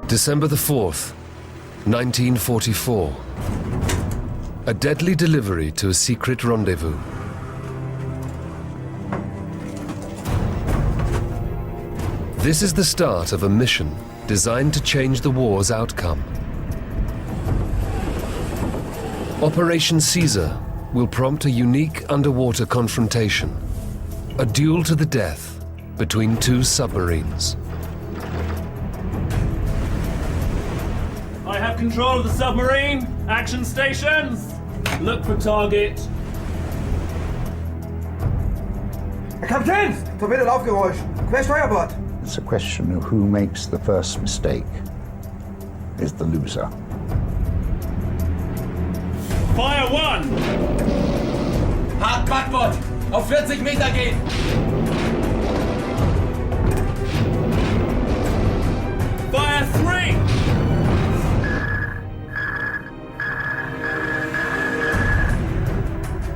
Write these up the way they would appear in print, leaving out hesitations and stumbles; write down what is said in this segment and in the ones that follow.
December the 4th, 1944. A deadly delivery to a secret rendezvous. This is the start of a mission designed to change the war's outcome. Operation Caesar will prompt a unique underwater confrontation, a duel to the death between two submarines. I have control of the submarine. Action stations. Look for target. Herr Kapitän! Torpedo-Laufgeräusch! Quersteuerbord! It's a question of who makes the first mistake is the loser. Fire one! Hart Backbord! Auf 40 Meter gehen! Fire three!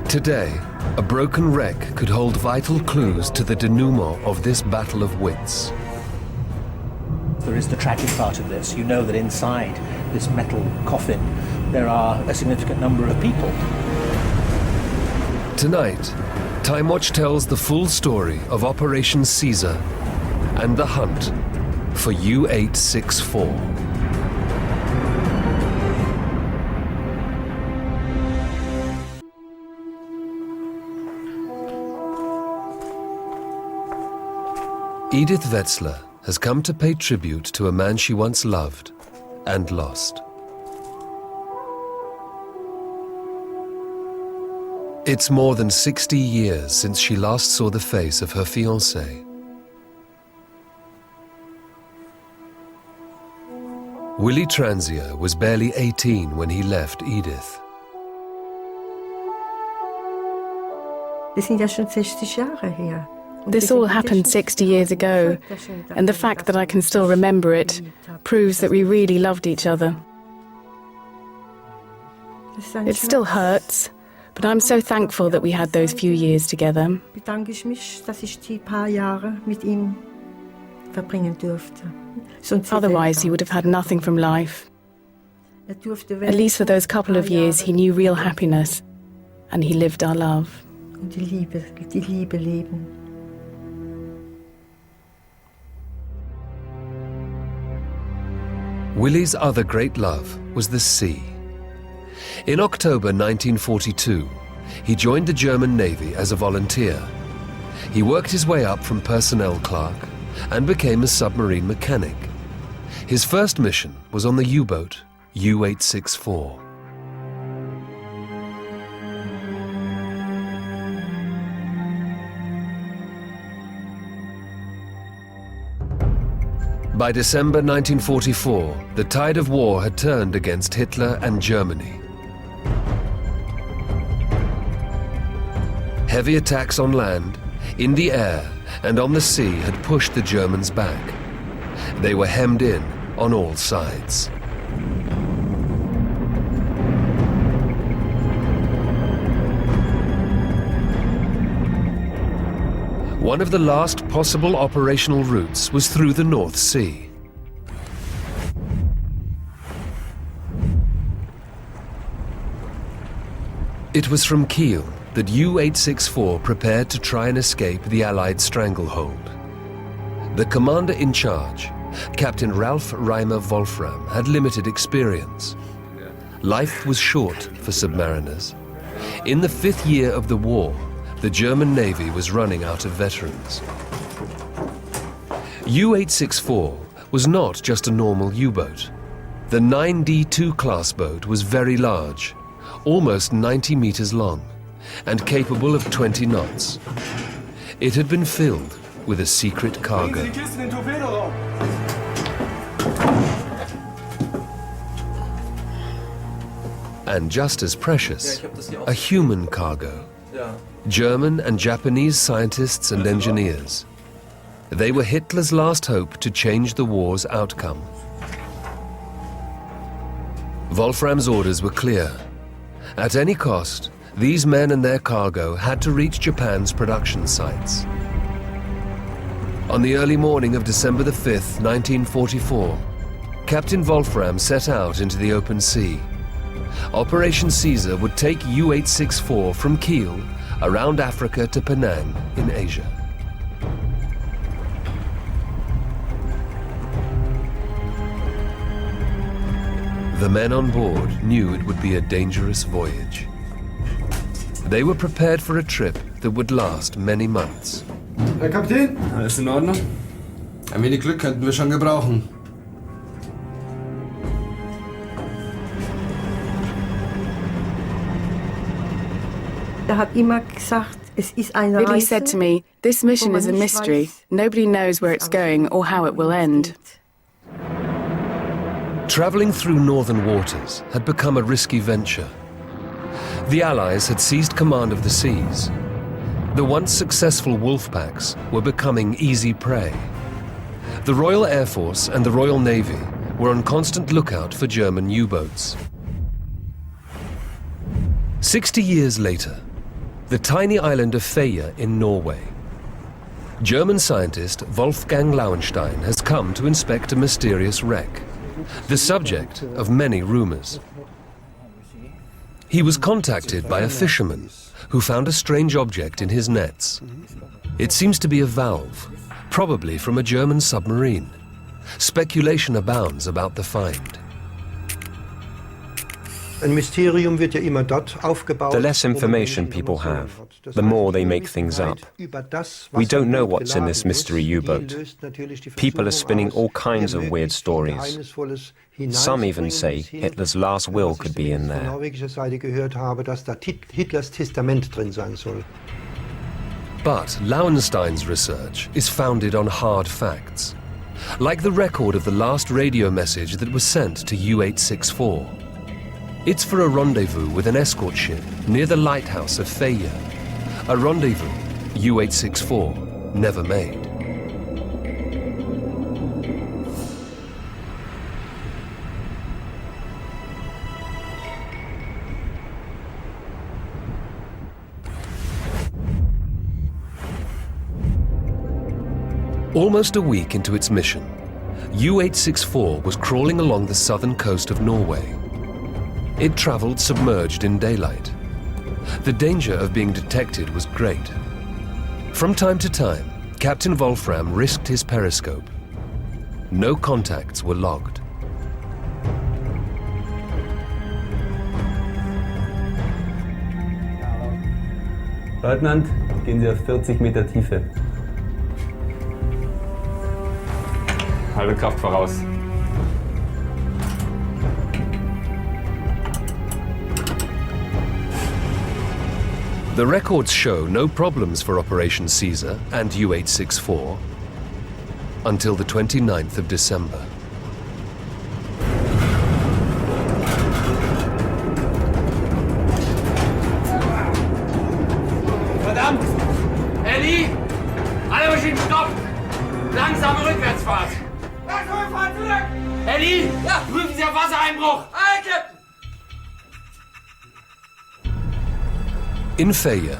Today, a broken wreck could hold vital clues to the denouement of this battle of wits. There is the tragic part of this. You know that inside this metal coffin there are a significant number of people. Tonight, Timewatch tells the full story of Operation Caesar and the hunt for U-864. Edith Wetzler has come to pay tribute to a man she once loved and lost. It's more than 60 years since she last saw the face of her fiancé. Willy Transier was barely 18 when he left Edith. Das sind ja schon 60 Jahre her. This all happened 60 years ago, and the fact that I can still remember it proves that we really loved each other. It still hurts, but I'm so thankful that we had those few years together. Bedanke ich mich, dass ich die paar Jahre mit ihm verbringen durfte. Otherwise, he would have had nothing from life. At least for those couple of years, he knew real happiness, and he lived our love. Und die Liebe leben. Willy's other great love was the sea. In October 1942, he joined the German Navy as a volunteer. He worked his way up from personnel clerk and became a submarine mechanic. His first mission was on the U-boat U-864. By December 1944, the tide of war had turned against Hitler and Germany. Heavy attacks on land, in the air, and on the sea had pushed the Germans back. They were hemmed in on all sides. One of the last possible operational routes was through the North Sea. It was from Kiel that U-864 prepared to try and escape the Allied stranglehold. The commander in charge, Captain Ralph Reimer Wolfram, had limited experience. Life was short for submariners. In the 5th year of the war, the German Navy was running out of veterans. U-864 was not just a normal U-boat. The 9D2 class boat was very large, almost 90 meters long, and capable of 20 knots. It had been filled with a secret cargo. And just as precious, a human cargo. German and Japanese scientists and engineers. They were Hitler's last hope to change the war's outcome. Wolfram's orders were clear. At any cost, these men and their cargo had to reach Japan's production sites. On the early morning of December the 5th, 1944, Captain Wolfram set out into the open sea. Operation Caesar would take U-864 from Kiel around Africa to Penang in Asia. The men on board knew it would be a dangerous voyage. They were prepared for a trip that would last many months. Herr Kapitän? Alles in Ordnung? Ein wenig Glück könnten wir schon gebrauchen. hat immer gesagt, es ist eine Billy Reise, said to me, "This mission is a mystery. Nobody knows where it's going or how it will end." Travelling through northern waters had become a risky venture. The Allies had seized command of the seas. The once successful wolf packs were becoming easy prey. The Royal Air Force and the Royal Navy were on constant lookout for German U-boats. 60 years later, the tiny island of Føya in Norway. German scientist Wolfgang Lauenstein has come to inspect a mysterious wreck, the subject of many rumors. He was contacted by a fisherman who found a strange object in his nets. It seems to be a valve, probably from a German submarine. Speculation abounds about the find. The less information people have, the more they make things up. We don't know what's in this mystery U-boat. People are spinning all kinds of weird stories. Some even say Hitler's last will could be in there. But Lauenstein's research is founded on hard facts, like the record of the last radio message that was sent to U-864. It's for a rendezvous with an escort ship near the lighthouse of Føya, a rendezvous U-864 never made. Almost a week into its mission, U-864 was crawling along the southern coast of Norway. It travelled submerged in daylight. The danger of being detected was great. From time to time, Captain Wolfram risked his periscope. No contacts were logged. Leutnant, gehen Sie auf 40 Meter Tiefe. Halbe Kraft voraus. The records show no problems for Operation Caesar and U-864 until the 29th of December. Verdammt! Ellie! Alle Maschinen stopp! Langsame Rückwärtsfahrt! Langsame Fahrt zurück! Ellie! Ja! Prüfen Sie auf Wassereinbruch! Aye, Captain! In Føya,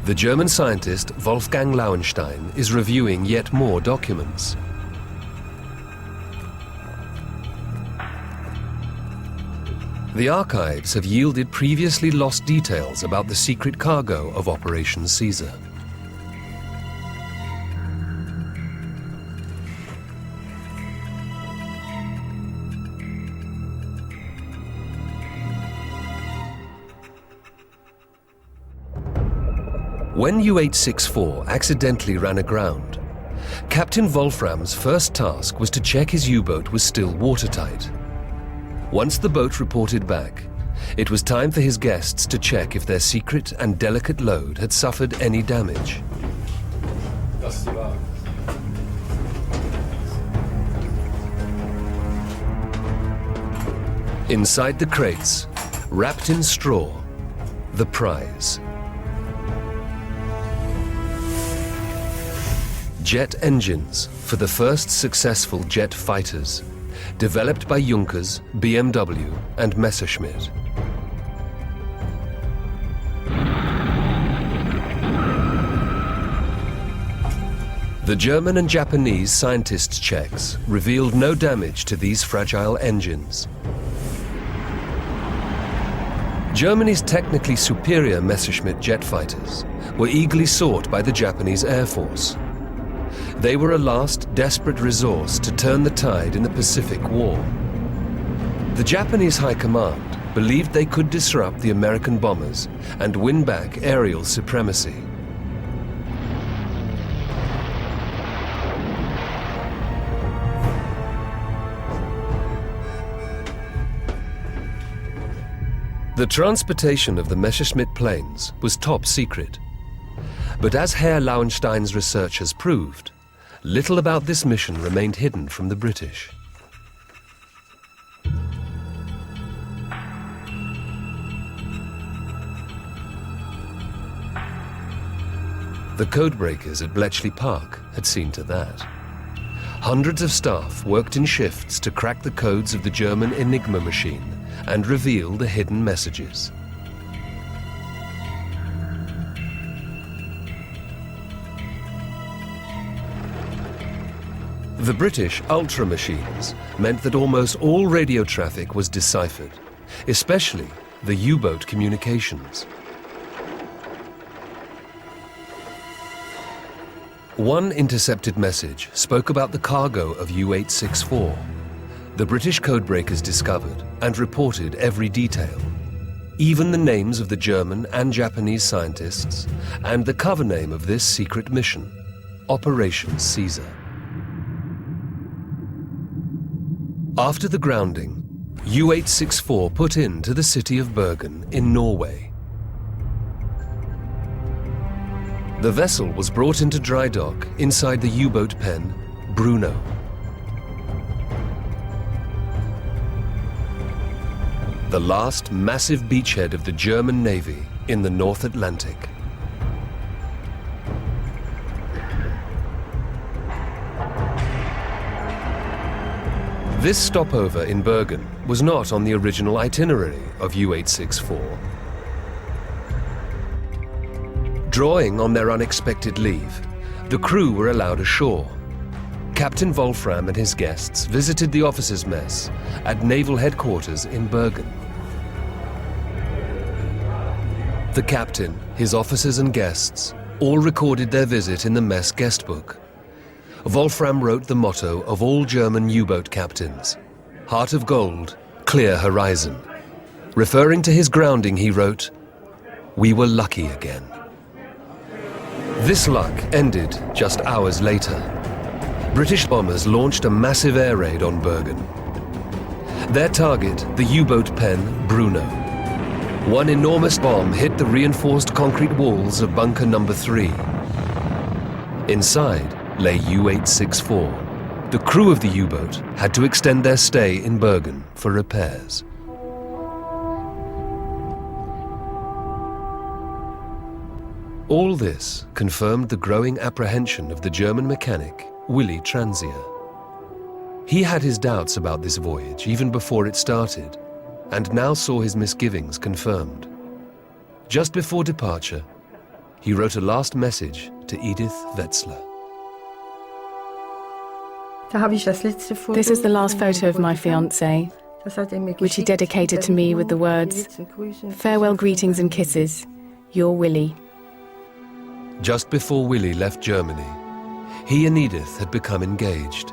the German scientist Wolfgang Lauenstein is reviewing yet more documents. The archives have yielded previously lost details about the secret cargo of Operation Caesar. When U-864 accidentally ran aground, Captain Wolfram's first task was to check his U-boat was still watertight. Once the boat reported back, it was time for his guests to check if their secret and delicate load had suffered any damage. Inside the crates, wrapped in straw, the prize. Jet engines for the first successful jet fighters, developed by Junkers, BMW and Messerschmitt. The The German and Japanese scientists' checks revealed no damage to these fragile engines. Germany's technically superior Messerschmitt jet fighters were eagerly sought by the Japanese Air Force. They were a last desperate resource to turn the tide in the Pacific War. The Japanese High Command believed they could disrupt the American bombers and win back aerial supremacy. The transportation of the Messerschmitt planes was top secret. But as Herr Lauenstein's research has proved, little about this mission remained hidden from the British. The codebreakers at Bletchley Park had seen to that. Hundreds of staff worked in shifts to crack the codes of the German Enigma machine and reveal the hidden messages. The British Ultra machines meant that almost all radio traffic was deciphered, especially the U-boat communications. One intercepted message spoke about the cargo of U-864. The British codebreakers discovered and reported every detail, even the names of the German and Japanese scientists and the cover name of this secret mission, Operation Caesar. After the grounding, U-864 put into the city of Bergen in Norway. The vessel was brought into dry dock inside the U-boat pen, Bruno. The last massive beachhead of the German Navy in the North Atlantic. This stopover in Bergen was not on the original itinerary of U-864. Drawing on their unexpected leave, the crew were allowed ashore. Captain Wolfram and his guests visited the officers' mess at Naval Headquarters in Bergen. The captain, his officers and guests all recorded their visit in the mess guest book. Wolfram wrote the motto of all German U-boat captains, "Heart of gold, clear horizon." Referring to his grounding, he wrote, "We were lucky again." This luck ended just hours later. British bombers launched a massive air raid on Bergen. Their target, the U-boat pen Bruno. One enormous bomb hit the reinforced concrete walls of bunker number 3. Inside lay U-864. The crew of the U-boat had to extend their stay in Bergen for repairs. All this confirmed the growing apprehension of the German mechanic, Willy Transier. He had his doubts about this voyage even before it started, and now saw his misgivings confirmed. Just before departure, he wrote a last message to Edith Wetzler. This is the last photo of my fiancé, which he dedicated to me with the words, "Farewell greetings and kisses, your Willy." Just before Willy left Germany, he and Edith had become engaged.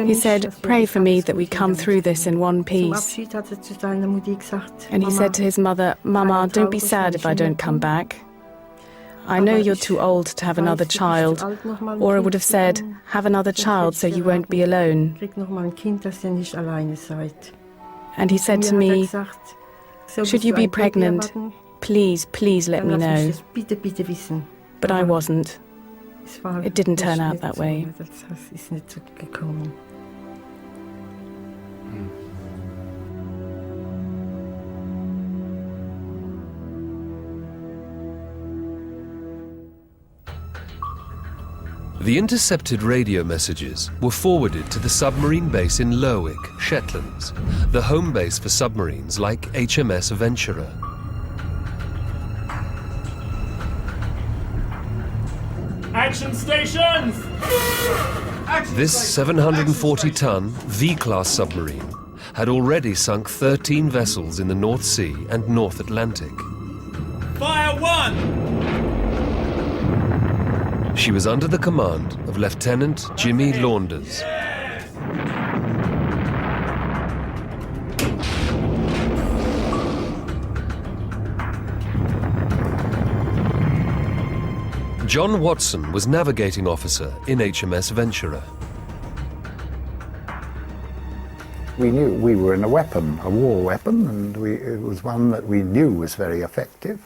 He said, "Pray for me that we come through this in one piece." And he said to his mother, "Mama, don't be sad if I don't come back. I know you're too old to have another child." Or I would have said, "Have another child so you won't be alone." And he said to me, "Should you be pregnant, please, please let me know." But I wasn't. It didn't turn out that way. The intercepted radio messages were forwarded to the submarine base in Lerwick, Shetlands, the home base for submarines like HMS Venturer. Action stations! This 740-ton V-class submarine had already sunk 13 vessels in the North Sea and North Atlantic. Fire 1! She was under the command of Lieutenant Jimmy Launders. John Watson was navigating officer in HMS Venturer. We knew we were in a weapon, a war weapon, and it was one that we knew was very effective,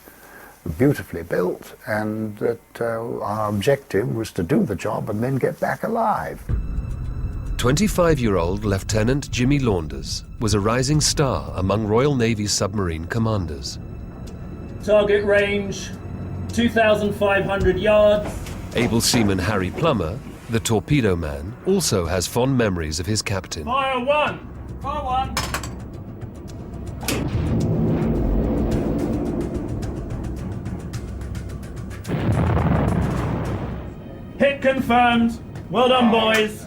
beautifully built, and that our objective was to do the job and then get back alive. 25-year-old Lieutenant Jimmy Launders was a rising star among Royal Navy submarine commanders. Target range 2,500 yards. Able seaman Harry Plummer, the torpedo man, also has fond memories of his captain. Fire 1! Fire 1! Hit confirmed. Well done, boys.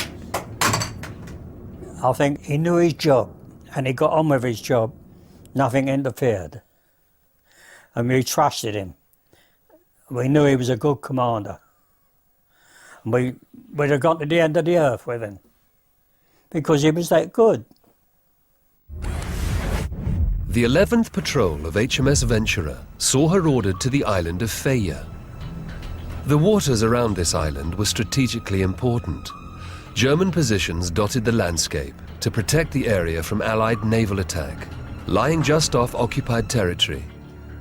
I think he knew his job and he got on with his job. Nothing interfered. And we trusted him. We knew he was a good commander. And we'd have gone to the end of the earth with him because he was that good. The 11th Patrol of HMS Venturer saw her ordered to the island of Faya. The waters around this island were strategically important. German positions dotted the landscape to protect the area from Allied naval attack, lying just off occupied territory.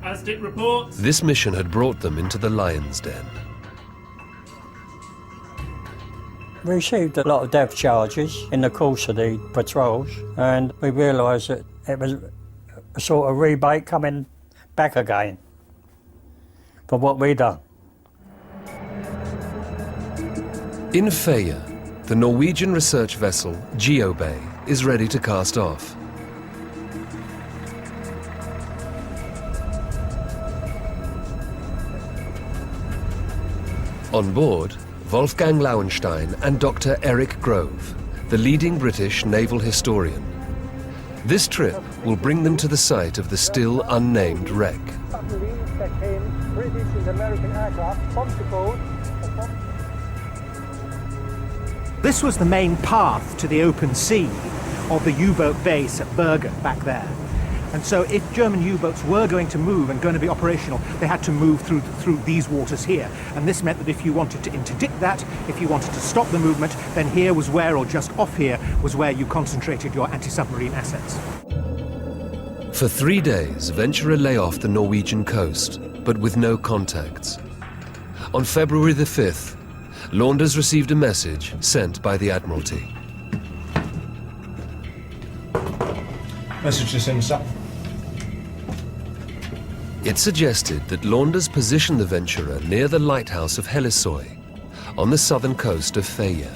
Aztec reports. This mission had brought them into the lion's den. We received a lot of depth charges in the course of the patrols, and we realised that it was a sort of rebate coming back again for what we'd done. In Faya, the Norwegian research vessel Geobay is ready to cast off. On board, Wolfgang Lauenstein and Dr. Eric Grove, the leading British naval historian. This trip will bring them to the site of the still unnamed wreck. This was the main path to the open sea of the U-boat base at Bergen back there. And so if German U-boats were going to move and going to be operational, they had to move through these waters here. And this meant that if you wanted to interdict that, if you wanted to stop the movement, then here was where, or just off here, was where you concentrated your anti-submarine assets. For 3 days, Venturer lay off the Norwegian coast, but with no contacts. On February the 5th, Launders received a message sent by the Admiralty. Message to send, sir. It suggested that Launders position the Venturer near the lighthouse of Hellesøy, on the southern coast of Faya.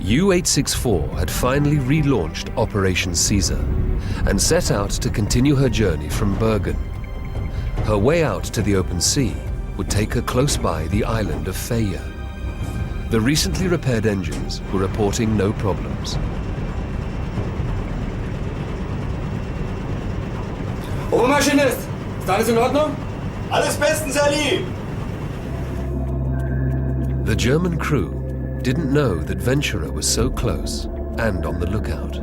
U-864 had finally relaunched Operation Caesar and set out to continue her journey from Bergen. Her way out to the open sea would take her close by the island of Faya. The recently repaired engines were reporting no problems. Obermaschinist, ist alles in Ordnung? Alles bestens, Ali! The German crew didn't know that Venturer was so close and on the lookout.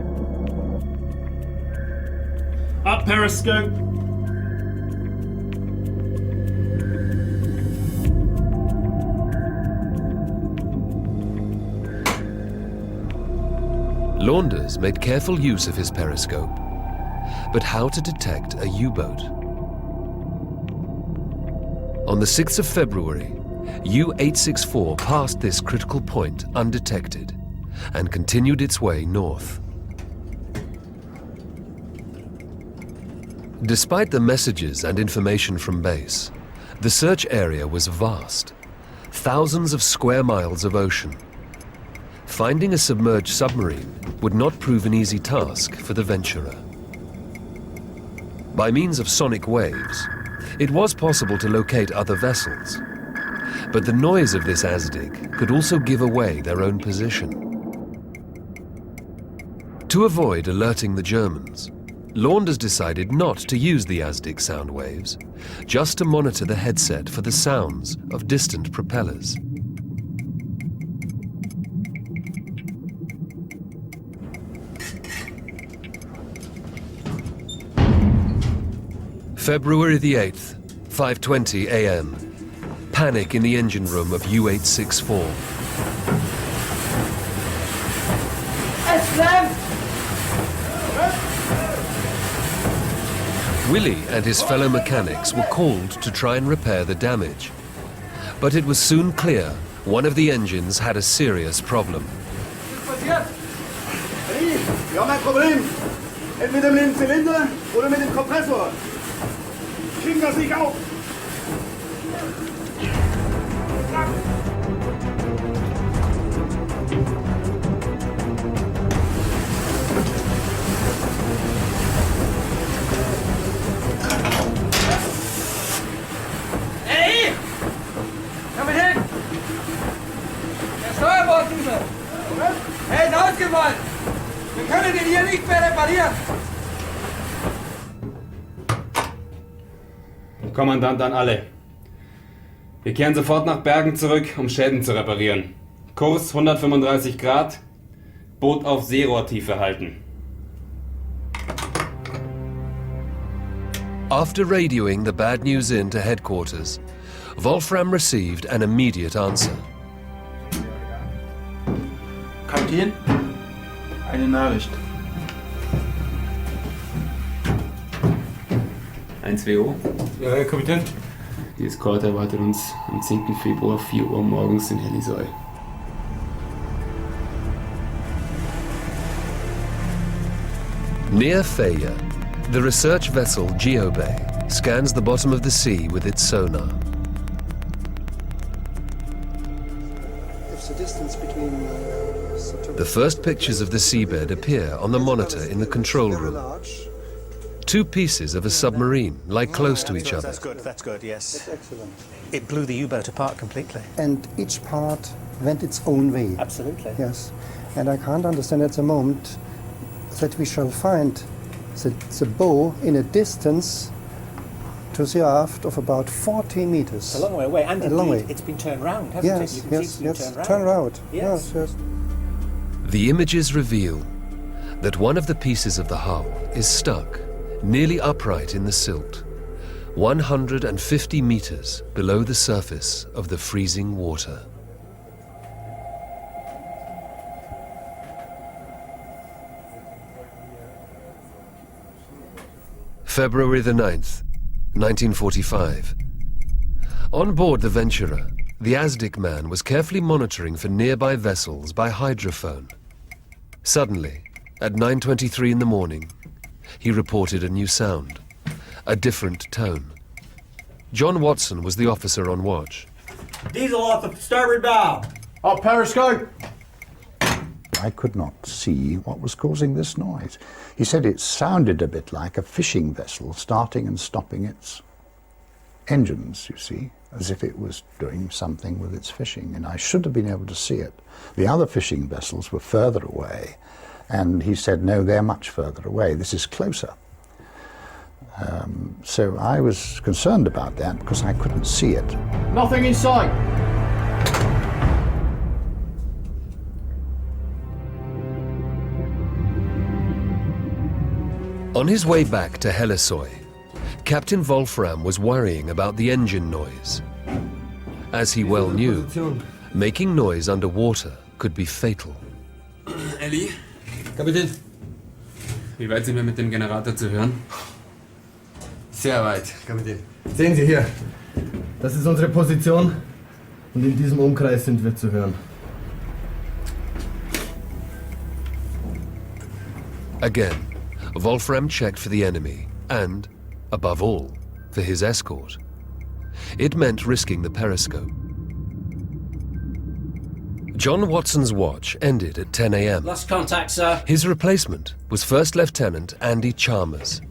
Up periscope. Launders made careful use of his periscope, but how to detect a U-boat? On the 6th of February, U-864 passed this critical point undetected and continued its way north. Despite the messages and information from base, The search area was vast, thousands of square miles of ocean. Finding a submerged submarine would not prove an easy task for the venturer. By means of sonic waves, it was possible to locate other vessels, but the noise of this ASDIC could also give away their own position. To avoid alerting the Germans, Launders decided not to use the ASDIC sound waves, just to monitor the headset for the sounds of distant propellers. February the 8th, 5:20 a.m. Panic in the engine room of U-864. Willie and his fellow mechanics were called to try and repair the damage. But it was soon clear one of the engines had a serious problem. Wir haben ein Problem. Entweder mit dem Zylinder oder mit dem Kompressor. Kriegen das nicht auf. Hey! Komm mit hin! Der Steuerborddiesel! Er ist ausgefallen! Wir können ihn hier nicht mehr reparieren! Kommandant an alle. Wir kehren sofort nach Bergen zurück, um Schäden zu reparieren. Kurs 135 Grad, Boot auf Seerohrtiefe halten. After radioing the bad news in to headquarters, Wolfram received an immediate answer. Kapitän, eine Nachricht. 1WO. Ja, Herr Kapitän. Die Eskorte erwartet uns am 10. Februar 4 Uhr morgens in Helisoy. Near Faya, the research vessel Geobay scans the bottom of the sea with its sonar. The first pictures of the seabed appear on the monitor in the control room. Two pieces of a submarine lie close to each other. That's good, yes. That's excellent. It blew the U-boat apart completely. And each part went its own way. Absolutely. Yes. And I can't understand at the moment that we shall find the bow in a distance to the aft of about 40 meters. It's a long way away, and a long way. It's been turned round, hasn't it? You can see it's been turned round. Yes. Yes. The images reveal that one of the pieces of the hull is stuck, nearly upright in the silt, 150 meters below the surface of the freezing water. February the 9th, 1945. On board the Venturer, the ASDIC man was carefully monitoring for nearby vessels by hydrophone. Suddenly, at 9:23 in the morning, he reported a new sound, a different tone. John Watson was the officer on watch. Diesel off the starboard bow. Up periscope. I could not see what was causing this noise. He said it sounded a bit like a fishing vessel starting and stopping its engines, you see, as if it was doing something with its fishing, and I should have been able to see it. The other fishing vessels were further away, and he said, no, they're much further away. This is closer. So I was concerned about that because I couldn't see it. Nothing in sight. On his way back to Helisoy, Captain Wolfram was worrying about the engine noise. As he well knew, making noise underwater could be fatal. Ellie? Kapitän? Wie weit sind wir mit dem Generator zu hören? Sehr weit. Kapitän. Sehen Sie hier, das ist unsere Position und in diesem Umkreis sind wir zu hören. Again, Wolfram checked for the enemy and, above all, for his escort. It meant risking the periscope. John Watson's watch ended at 10 a.m. Lost contact, sir. His replacement was First Lieutenant Andy Chalmers.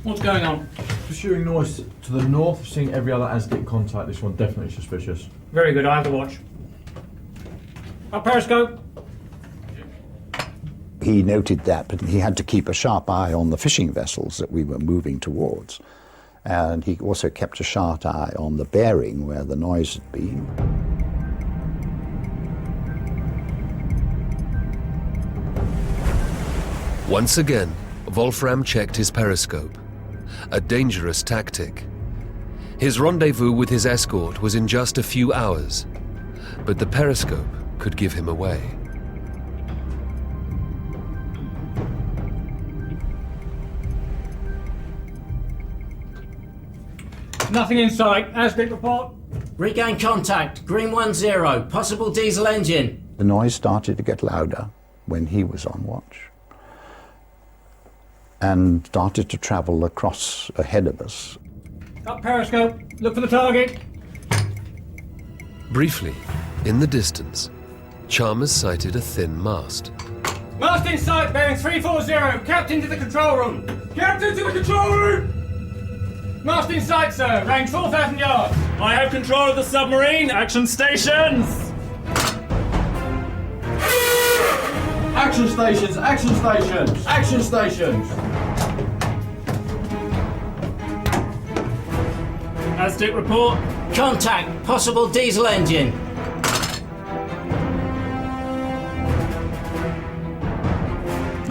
What's going on? Pursuing noise to the north, seeing every other Aztec contact. This one definitely suspicious. Very good, I have the watch. Up periscope. He noted that, but he had to keep a sharp eye on the fishing vessels that we were moving towards. And he also kept a sharp eye on the bearing where the noise had been. Once again, Wolfram checked his periscope. A dangerous tactic. His rendezvous with his escort was in just a few hours, but the periscope could give him away. Nothing in sight. Aztec report. Regain contact. Green 10. Possible diesel engine. The noise started to get louder when he was on watch and started to travel across ahead of us. Up periscope. Look for the target. Briefly, in the distance, Chalmers sighted a thin mast. Mast in sight, bearing 340. Captain to the control room. Captain to the control room! Mast in sight, sir. Range 4,000 yards. I have control of the submarine. Action stations! Action stations! Action stations! Action stations! Aztec report. Contact. Possible diesel engine.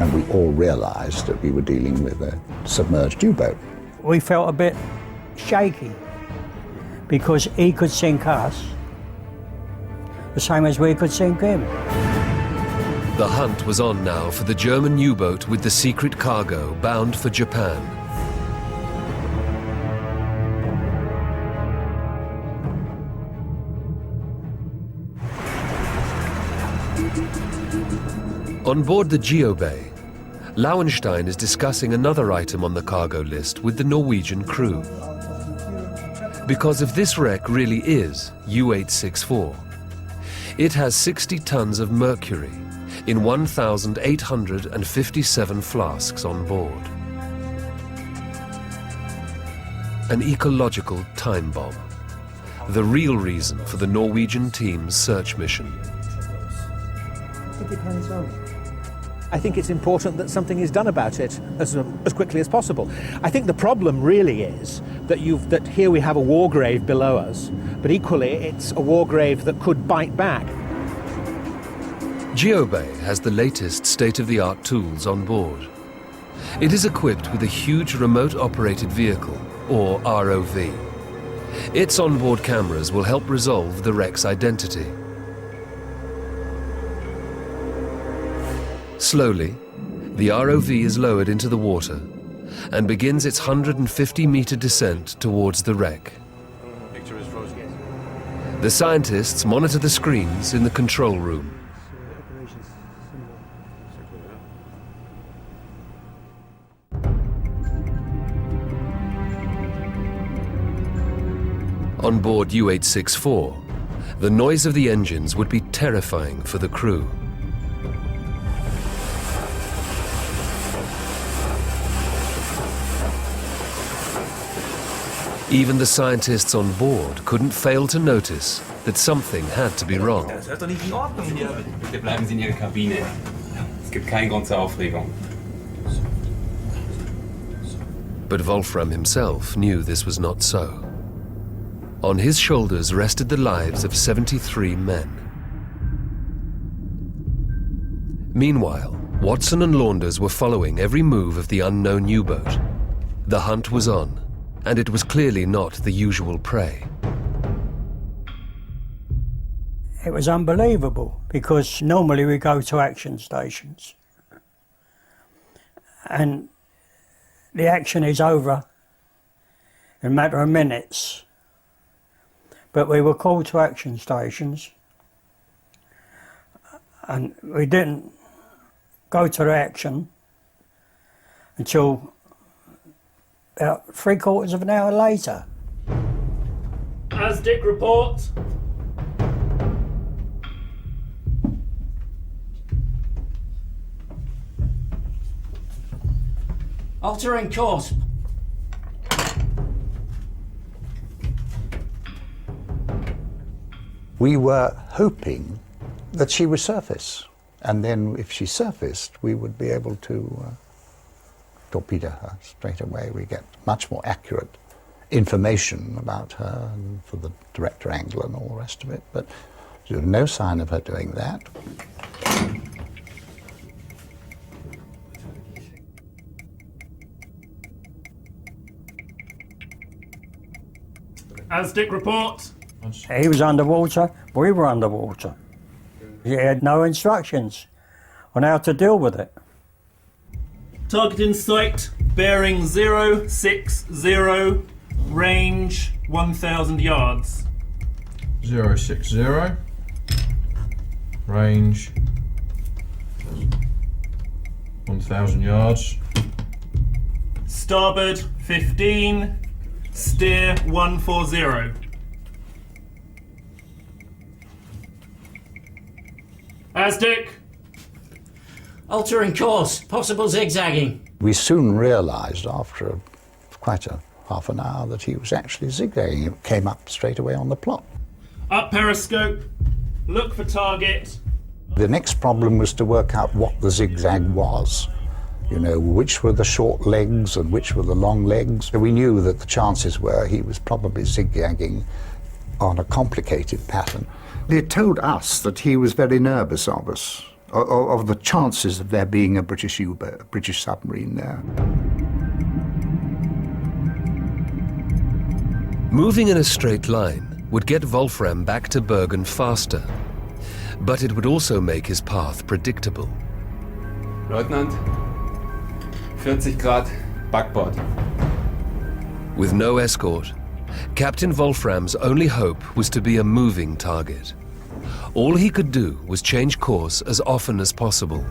And we all realized that we were dealing with a submerged U-boat. We felt a bit shaky because he could sink us the same as we could sink him. The hunt was on now for the German U-boat with the secret cargo bound for Japan. On board the Geobay, Lauenstein is discussing another item on the cargo list with the Norwegian crew. Because if this wreck really is U-864, it has 60 tons of mercury in 1,857 flasks on board. An ecological time bomb, the real reason for the Norwegian team's search mission. It depends on. I think it's important that something is done about it as quickly as possible. I think the problem really is that here we have a war grave below us, but equally it's a war grave that could bite back. Geobay has the latest state-of-the-art tools on board. It is equipped with a huge remote-operated vehicle, or ROV. Its onboard cameras will help resolve the wreck's identity. Slowly, the ROV is lowered into the water and begins its 150-meter descent towards the wreck. The scientists monitor the screens in the control room. On board U-864, the noise of the engines would be terrifying for the crew. Even the scientists on board couldn't fail to notice that something had to be wrong. Das hört doch nicht in Ordnung hier. Bitte bleiben Sie in Ihrer Kabine. Es gibt keinen Grund zur Aufregung. But Wolfram himself knew this was not so. On his shoulders rested the lives of 73 men. Meanwhile, Watson and Launders were following every move of the unknown U-boat. The hunt was on, and it was clearly not the usual prey. It was unbelievable because normally we go to action stations and the action is over in a matter of minutes. But we were called to action stations and we didn't go to the action until about 3/4 of an hour later. ASDIC report. Altering course. We were hoping that she would surface, and then if she surfaced, we would be able to torpedo her straight away. We get much more accurate information about her and for the director angle and all the rest of it, but there's no sign of her doing that. ASDIC report. He was underwater, we were underwater. He had no instructions on how to deal with it. Target in sight, bearing 060, range 1,000 yards. 060, range 1,000 yards. Starboard 15, steer 140. ASDIC. Altering course, possible zigzagging. We soon realised after quite a half an hour that he was actually zigzagging. It came up straight away on the plot. Up periscope, look for target. The next problem was to work out what the zigzag was. You know, which were the short legs and which were the long legs. So we knew that the chances were he was probably zigzagging on a complicated pattern. They told us that he was very nervous of us, of the chances of there being a British U-boat, a British submarine there. Moving in a straight line would get Wolfram back to Bergen faster, but it would also make his path predictable. Leutnant, 40 Grad, Backbord. With no escort, Captain Wolfram's only hope was to be a moving target. All he could do was change course as often as possible.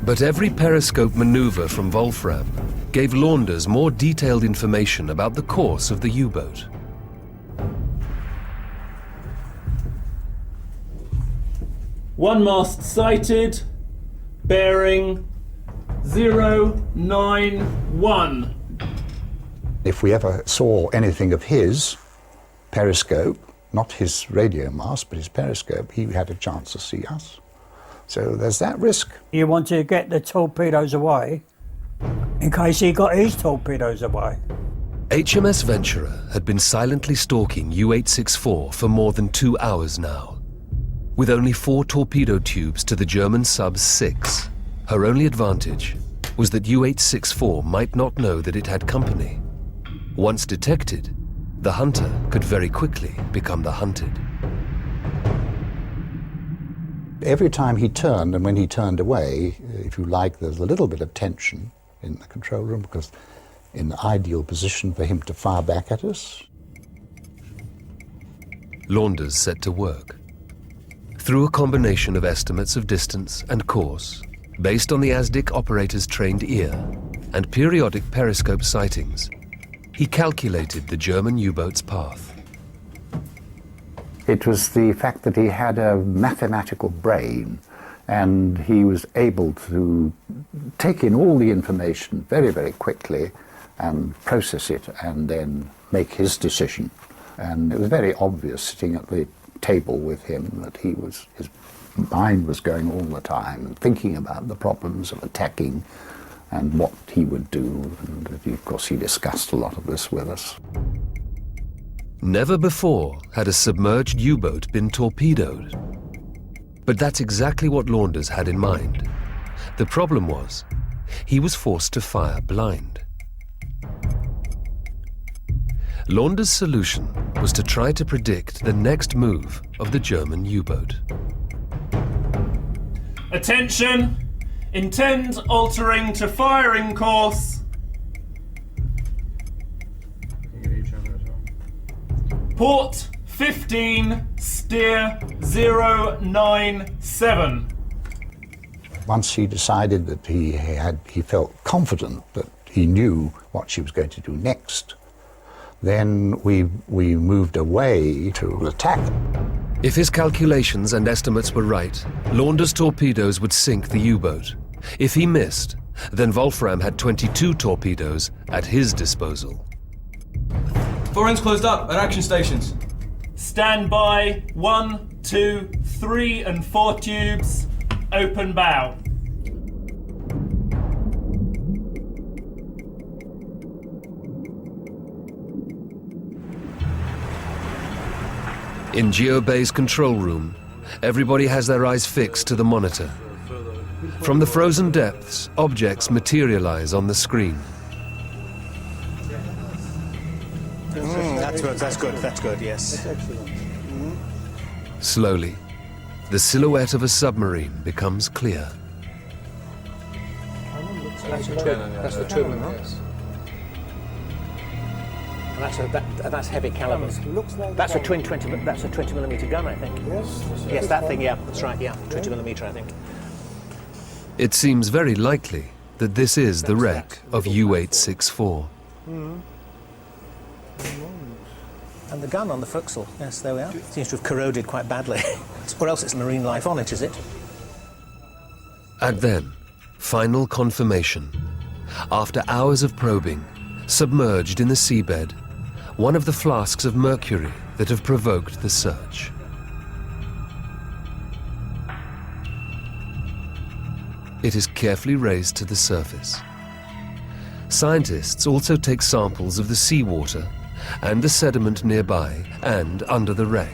But every periscope maneuver from Wolfram gave Launders more detailed information about the course of the U-boat. One mast sighted, bearing 091. If we ever saw anything of his periscope, not his radio mast, but his periscope, he had a chance to see us. So there's that risk. You want to get the torpedoes away in case he got his torpedoes away. HMS Venturer had been silently stalking U-864 for more than 2 hours now. With only 4 torpedo tubes to the German sub's 6, her only advantage was that U-864 might not know that it had company. Once detected, the hunter could very quickly become the hunted. Every time he turned, and when he turned away, if you like, there's a little bit of tension in the control room, because in the ideal position for him to fire back at us. Launders set to work. Through a combination of estimates of distance and course, based on the ASDIC operator's trained ear and periodic periscope sightings, he calculated the German U-boat's path. It was the fact that he had a mathematical brain and he was able to take in all the information very, very quickly and process it and then make his decision. And it was very obvious sitting at the table with him that his mind was going all the time, thinking about the problems of attacking and what he would do. And of course he discussed a lot of this with us. Never before had a submerged U-boat been torpedoed. But that's exactly what Launders had in mind. The problem was, he was forced to fire blind. Launders' solution was to try to predict the next move of the German U-boat. Attention! Intend altering to firing course. Port 15, steer 097. Once he decided that he felt confident that he knew what she was going to do next. Then we moved away to attack. If his calculations and estimates were right, Launder's torpedoes would sink the U-boat. If he missed, then Wolfram had 22 torpedoes at his disposal. Four ends closed up at action stations. Stand by. 1, 2, 3 and 4 tubes. Open bow. In GeoBay's control room, everybody has their eyes fixed to the monitor. From the frozen depths, objects materialize on the screen. That's good, yes. Slowly, the silhouette of a submarine becomes clear. That's the turbine, yes. That's heavy caliber. That's a 20mm gun, I think. Yes, that thing, yeah, that's right, yeah, 20mm, I think. It seems very likely that this is the wreck of U-864. And the gun on the forecastle, yes, there we are. Seems to have corroded quite badly. Or else it's marine life on it, is it? And then, final confirmation. After hours of probing, submerged in the seabed, one of the flasks of mercury that have provoked the search. It is carefully raised to the surface. Scientists also take samples of the seawater and the sediment nearby and under the wreck.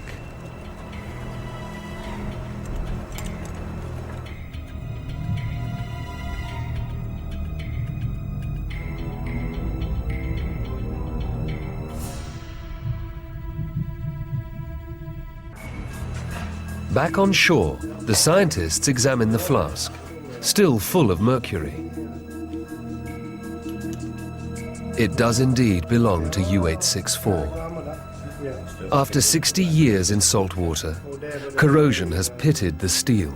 Back on shore, the scientists examine the flask, still full of mercury. It does indeed belong to U-864. After 60 years in salt water, corrosion has pitted the steel.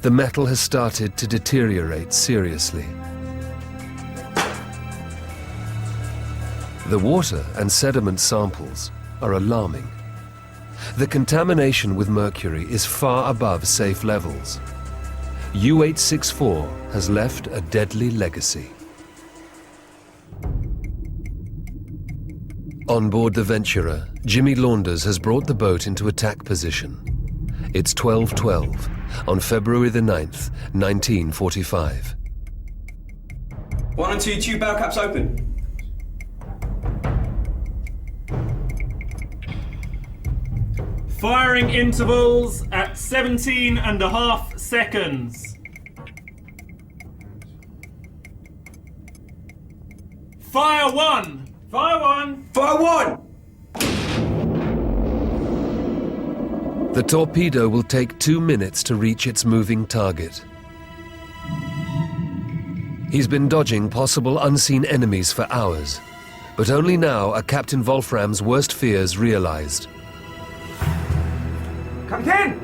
The metal has started to deteriorate seriously. The water and sediment samples are alarming. The contamination with mercury is far above safe levels. U-864 has left a deadly legacy. On board the Venturer, Jimmy Launders has brought the boat into attack position. It's 12:12 on February the 9th, 1945. 1 and 2 tube bow caps open. Firing intervals at 17.5 seconds. Fire 1! Fire 1! Fire 1! The torpedo will take 2 minutes to reach its moving target. He's been dodging possible unseen enemies for hours, but only now are Captain Wolfram's worst fears realized. Kapitän!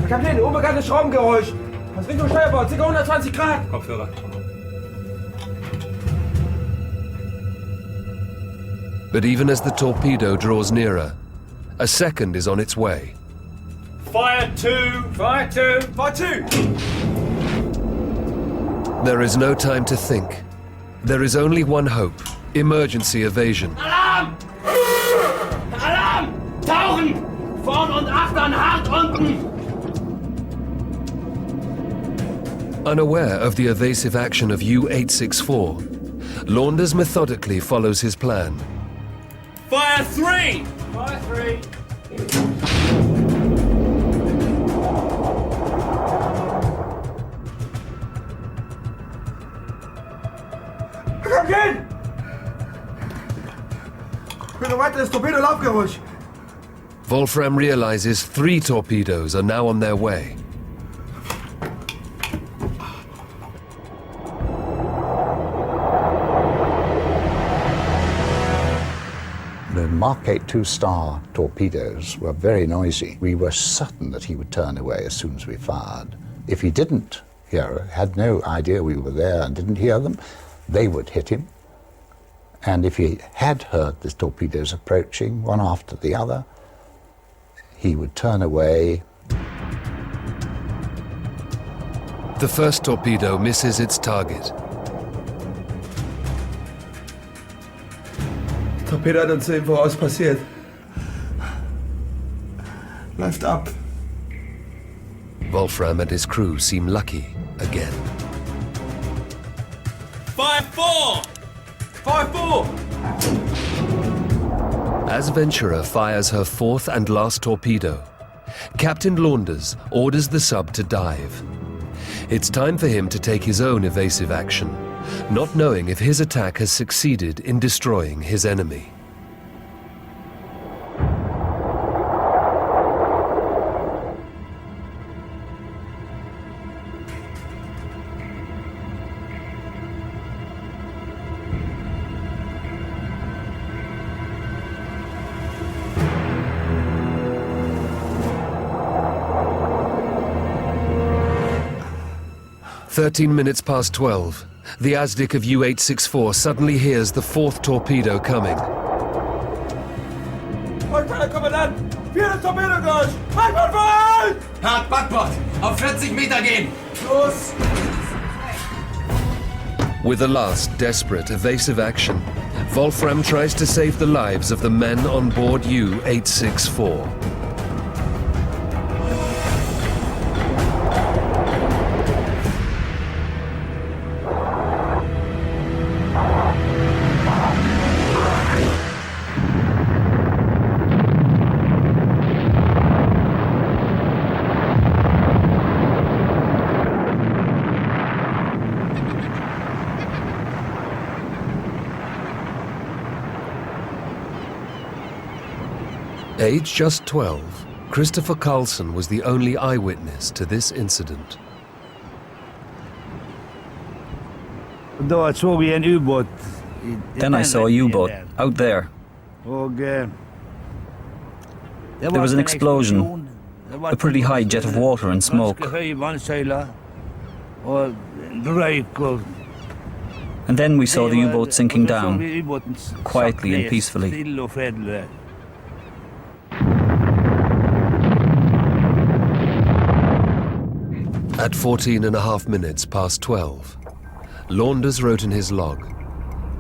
Kapitän, unbekanntes Schraubengeräusch. Das Richtung Steuerbord, ca. 120 Grad. Kopfhörer. But even as the torpedo draws nearer, a second is on its way. Fire 2! Fire 2! Fire 2! There is no time to think. There is only one hope: emergency evasion. Alarm! Alarm! Tauchen! Vorn und achtern hart unten! Unaware of the evasive action of U-864, Launders methodically follows his plan. Fire 3! Fire 3! Kapitän! Ich bin ein weiteres Torpedo-Laufgeräusch. Wolfram realizes 3 torpedoes are now on their way. The Mark 8 2-star torpedoes were very noisy. We were certain that he would turn away as soon as we fired. If he didn't hear, had no idea we were there and didn't hear them, they would hit him. And if he had heard the torpedoes approaching, one after the other, he would turn away. The first torpedo misses its target. Torpedo hat uns eben voraus passiert. Läuft ab. Wolfram and his crew seem lucky again. 5-4! 5-4! As Ventura fires her fourth and last torpedo, Captain Launders orders the sub to dive. It's time for him to take his own evasive action, not knowing if his attack has succeeded in destroying his enemy. "13 minutes past 12. The Azdik of U-864 suddenly hears the fourth torpedo coming. Herr Kommandant! Vierter Torpedo gleich! Backbord voran! Hart Backbord! Auf 40 Meter gehen! Los! With a last desperate evasive action, Wolfram tries to save the lives of the men on board U-864. Aged just 12, Christopher Carlson was the only eyewitness to this incident. Then I saw a U-boat out there. There was an explosion, a pretty high jet of water and smoke. And then we saw the U-boat sinking down, quietly and peacefully. At 14.5 minutes past 12, Launders wrote in his log,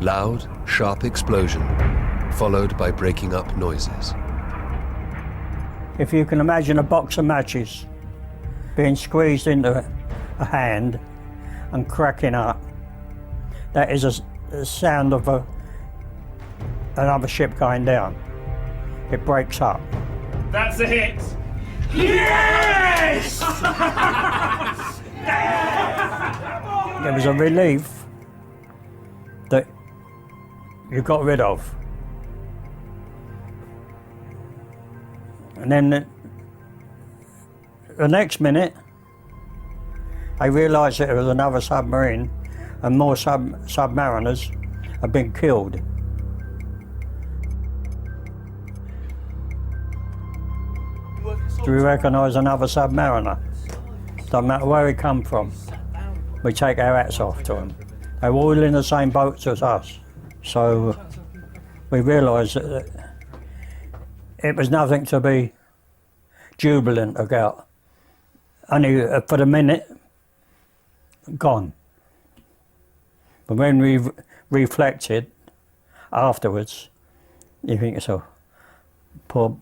"Loud, sharp explosion, followed by breaking up noises." If you can imagine a box of matches being squeezed into a hand and cracking up, that is a sound of another ship going down. It breaks up. That's a hit! Yes! There was a relief that you got rid of. And then the next minute, I realised that it was another submarine and more submariners had been killed. Do we recognise another submariner? Doesn't matter where he come from. We take our hats off to him. They were all in the same boats as us. So we realised that it was nothing to be jubilant about. Only for the minute, gone. But when we reflected afterwards, you think to yourself, poor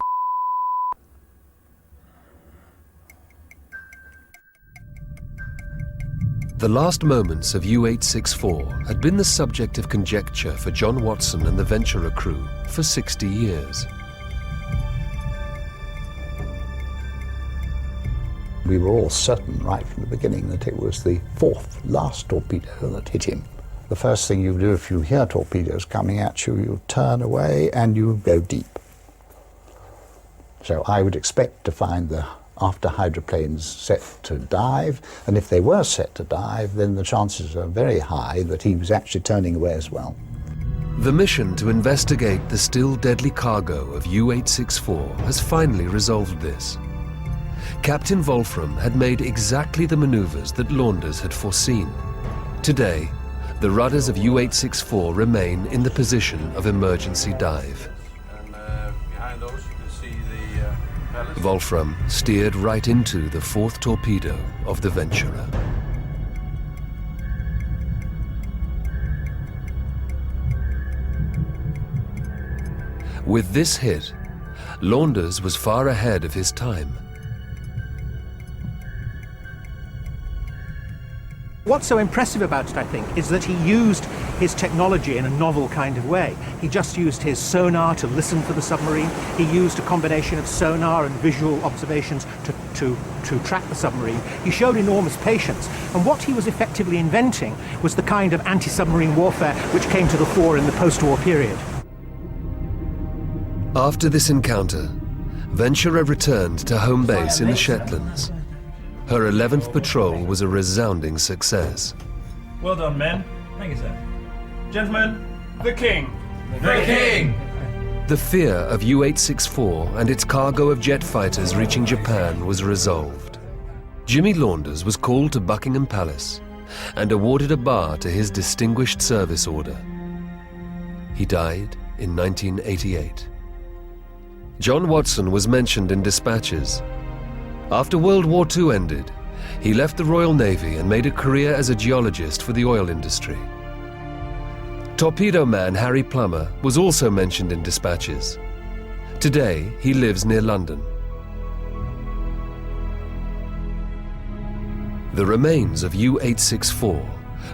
The last moments of U-864 had been the subject of conjecture for John Watson and the Ventura crew for 60 years. We were all certain right from the beginning that it was the fourth, last torpedo that hit him. The first thing you do if you hear torpedoes coming at you, you turn away and you go deep. So I would expect to find the after hydroplanes set to dive, and if they were set to dive, then the chances are very high that he was actually turning away as well. The mission to investigate the still deadly cargo of U-864 has finally resolved this. Captain Wolfram had made exactly the maneuvers that Launders had foreseen. Today, The rudders of U-864 remain in the position of emergency dive. Behind those you can see the palace. Wolfram steered right into the fourth torpedo of the Venturer. With this hit, Launders was far ahead of his time. What's so impressive about it, I think, is that he used his technology in a novel kind of way. He just used his sonar to listen for the submarine. He used a combination of sonar and visual observations to track the submarine. He showed enormous patience. And what he was effectively inventing was the kind of anti-submarine warfare which came to the fore in the post-war period. After this encounter, Venturer returned to home base in the Shetlands. Her 11th patrol was a resounding success. Well done, men. Thank you, sir. Gentlemen, the King. The King! The fear of U-864 and its cargo of jet fighters reaching Japan was resolved. Jimmy Launders was called to Buckingham Palace and awarded a bar to his Distinguished Service Order. He died in 1988. John Watson was mentioned in dispatches. After World War II ended, he left the Royal Navy and made a career as a geologist for the oil industry. Torpedo man Harry Plummer was also mentioned in dispatches. Today, he lives near London. The remains of U-864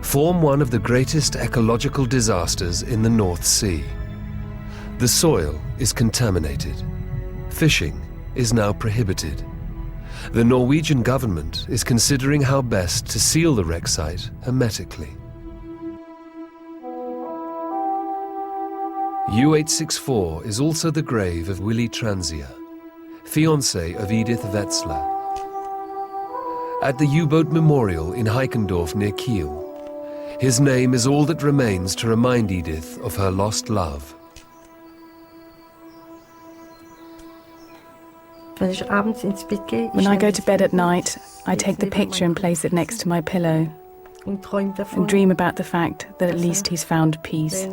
form one of the greatest ecological disasters in the North Sea. The soil is contaminated. Fishing is now prohibited. The Norwegian government is considering how best to seal the wreck site hermetically. U-864 is also the grave of Willy Transia, fiancé of Edith Wetzler. At the U-boat memorial in Heikendorf near Kiel, his name is all that remains to remind Edith of her lost love. When I go to bed at night, I take the picture and place it next to my pillow and dream about the fact that at least he's found peace.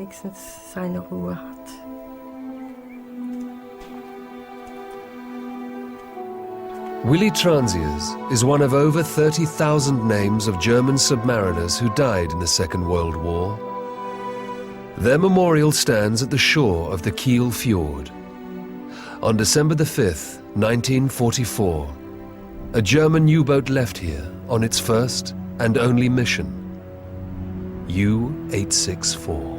Willy Transiers is one of over 30,000 names of German submariners who died in the Second World War. Their memorial stands at the shore of the Kiel Fjord. On December the 5th, 1944, a German U-boat left here on its first and only mission, U-864.